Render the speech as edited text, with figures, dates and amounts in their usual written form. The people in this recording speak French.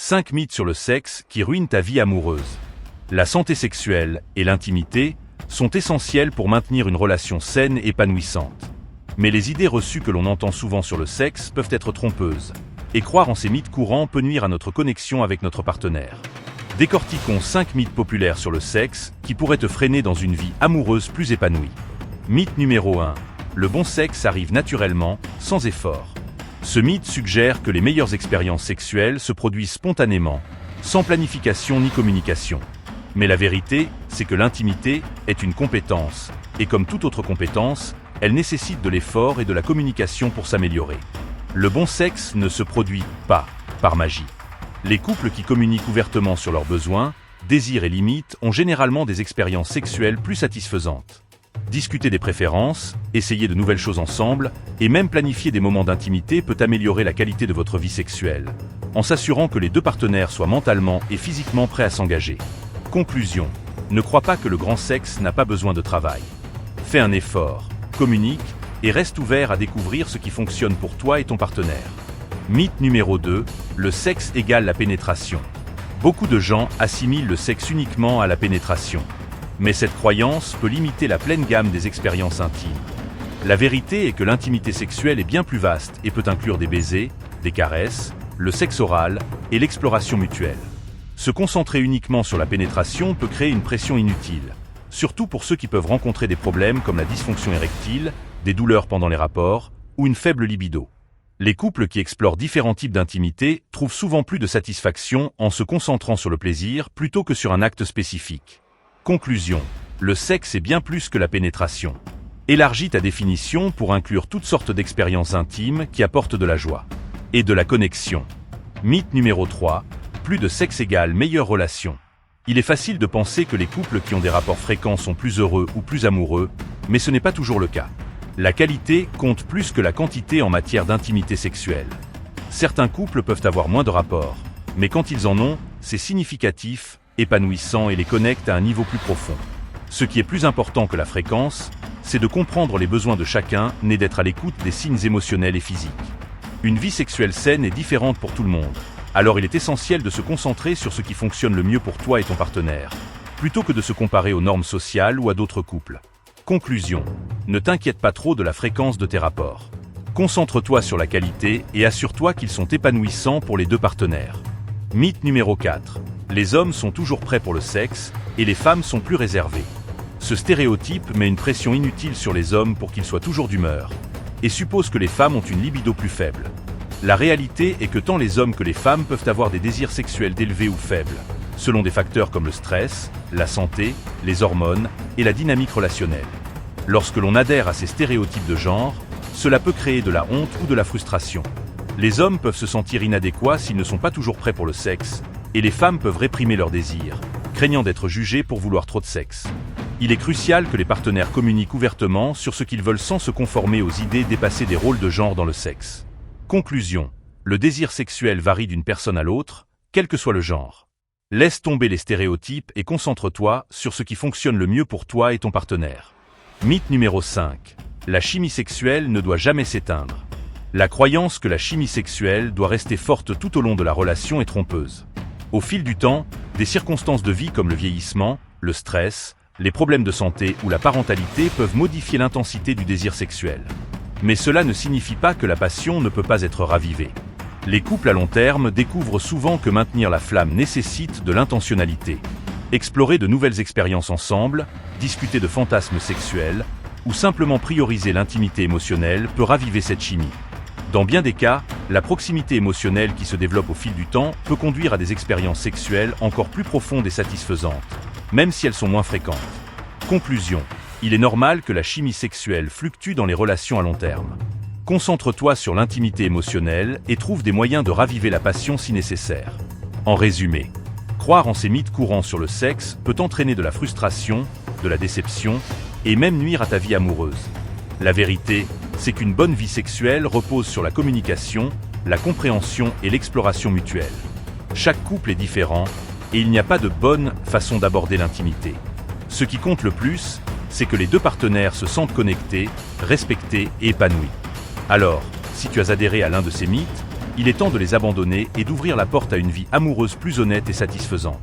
5 mythes sur le sexe qui ruinent ta vie amoureuse. La santé sexuelle et l'intimité sont essentielles pour maintenir une relation saine et épanouissante. Mais les idées reçues que l'on entend souvent sur le sexe peuvent être trompeuses, et croire en ces mythes courants peut nuire à notre connexion avec notre partenaire. Décortiquons 5 mythes populaires sur le sexe qui pourraient te freiner dans une vie amoureuse plus épanouie. Mythe numéro 1. Le bon sexe arrive naturellement, sans effort. Ce mythe suggère que les meilleures expériences sexuelles se produisent spontanément, sans planification ni communication. Mais la vérité, c'est que l'intimité est une compétence, et comme toute autre compétence, elle nécessite de l'effort et de la communication pour s'améliorer. Le bon sexe ne se produit pas par magie. Les couples qui communiquent ouvertement sur leurs besoins, désirs et limites ont généralement des expériences sexuelles plus satisfaisantes. Discuter des préférences, essayer de nouvelles choses ensemble, et même planifier des moments d'intimité peut améliorer la qualité de votre vie sexuelle, en s'assurant que les deux partenaires soient mentalement et physiquement prêts à s'engager. Conclusion. Ne crois pas que le grand sexe n'a pas besoin de travail. Fais un effort, communique, et reste ouvert à découvrir ce qui fonctionne pour toi et ton partenaire. Mythe numéro 2. Le sexe égale la pénétration. Beaucoup de gens assimilent le sexe uniquement à la pénétration. Mais cette croyance peut limiter la pleine gamme des expériences intimes. La vérité est que l'intimité sexuelle est bien plus vaste et peut inclure des baisers, des caresses, le sexe oral et l'exploration mutuelle. Se concentrer uniquement sur la pénétration peut créer une pression inutile, surtout pour ceux qui peuvent rencontrer des problèmes comme la dysfonction érectile, des douleurs pendant les rapports ou une faible libido. Les couples qui explorent différents types d'intimité trouvent souvent plus de satisfaction en se concentrant sur le plaisir plutôt que sur un acte spécifique. Conclusion. Le sexe est bien plus que la pénétration. Élargis ta définition pour inclure toutes sortes d'expériences intimes qui apportent de la joie et de la connexion. Mythe numéro 3. Plus de sexe égale meilleure relation. Il est facile de penser que les couples qui ont des rapports fréquents sont plus heureux ou plus amoureux, mais ce n'est pas toujours le cas. La qualité compte plus que la quantité en matière d'intimité sexuelle. Certains couples peuvent avoir moins de rapports, mais quand ils en ont, c'est significatif, épanouissant et les connecte à un niveau plus profond. Ce qui est plus important que la fréquence, c'est de comprendre les besoins de chacun et d'être à l'écoute des signes émotionnels et physiques. Une vie sexuelle saine est différente pour tout le monde, alors il est essentiel de se concentrer sur ce qui fonctionne le mieux pour toi et ton partenaire, plutôt que de se comparer aux normes sociales ou à d'autres couples. Conclusion. Ne t'inquiète pas trop de la fréquence de tes rapports. Concentre-toi sur la qualité et assure-toi qu'ils sont épanouissants pour les deux partenaires. Mythe numéro 4. Les hommes sont toujours prêts pour le sexe, et les femmes sont plus réservées. Ce stéréotype met une pression inutile sur les hommes pour qu'ils soient toujours d'humeur, et suppose que les femmes ont une libido plus faible. La réalité est que tant les hommes que les femmes peuvent avoir des désirs sexuels élevés ou faibles, selon des facteurs comme le stress, la santé, les hormones et la dynamique relationnelle. Lorsque l'on adhère à ces stéréotypes de genre, cela peut créer de la honte ou de la frustration. Les hommes peuvent se sentir inadéquats s'ils ne sont pas toujours prêts pour le sexe, et les femmes peuvent réprimer leurs désirs, craignant d'être jugées pour vouloir trop de sexe. Il est crucial que les partenaires communiquent ouvertement sur ce qu'ils veulent sans se conformer aux idées dépassées des rôles de genre dans le sexe. Conclusion. Le désir sexuel varie d'une personne à l'autre, quel que soit le genre. Laisse tomber les stéréotypes et concentre-toi sur ce qui fonctionne le mieux pour toi et ton partenaire. Mythe numéro 5. La chimie sexuelle ne doit jamais s'éteindre. La croyance que la chimie sexuelle doit rester forte tout au long de la relation est trompeuse. Au fil du temps, des circonstances de vie comme le vieillissement, le stress, les problèmes de santé ou la parentalité peuvent modifier l'intensité du désir sexuel. Mais cela ne signifie pas que la passion ne peut pas être ravivée. Les couples à long terme découvrent souvent que maintenir la flamme nécessite de l'intentionnalité. Explorer de nouvelles expériences ensemble, discuter de fantasmes sexuels, ou simplement prioriser l'intimité émotionnelle peut raviver cette chimie. Dans bien des cas, la proximité émotionnelle qui se développe au fil du temps peut conduire à des expériences sexuelles encore plus profondes et satisfaisantes, même si elles sont moins fréquentes. Conclusion. Il est normal que la chimie sexuelle fluctue dans les relations à long terme. Concentre-toi sur l'intimité émotionnelle et trouve des moyens de raviver la passion si nécessaire. En résumé, croire en ces mythes courants sur le sexe peut entraîner de la frustration, de la déception et même nuire à ta vie amoureuse. La vérité, c'est qu'une bonne vie sexuelle repose sur la communication, la compréhension et l'exploration mutuelle. Chaque couple est différent, et il n'y a pas de bonne façon d'aborder l'intimité. Ce qui compte le plus, c'est que les deux partenaires se sentent connectés, respectés et épanouis. Alors, si tu as adhéré à l'un de ces mythes, Il est temps de les abandonner et d'ouvrir la porte à une vie amoureuse plus honnête et satisfaisante.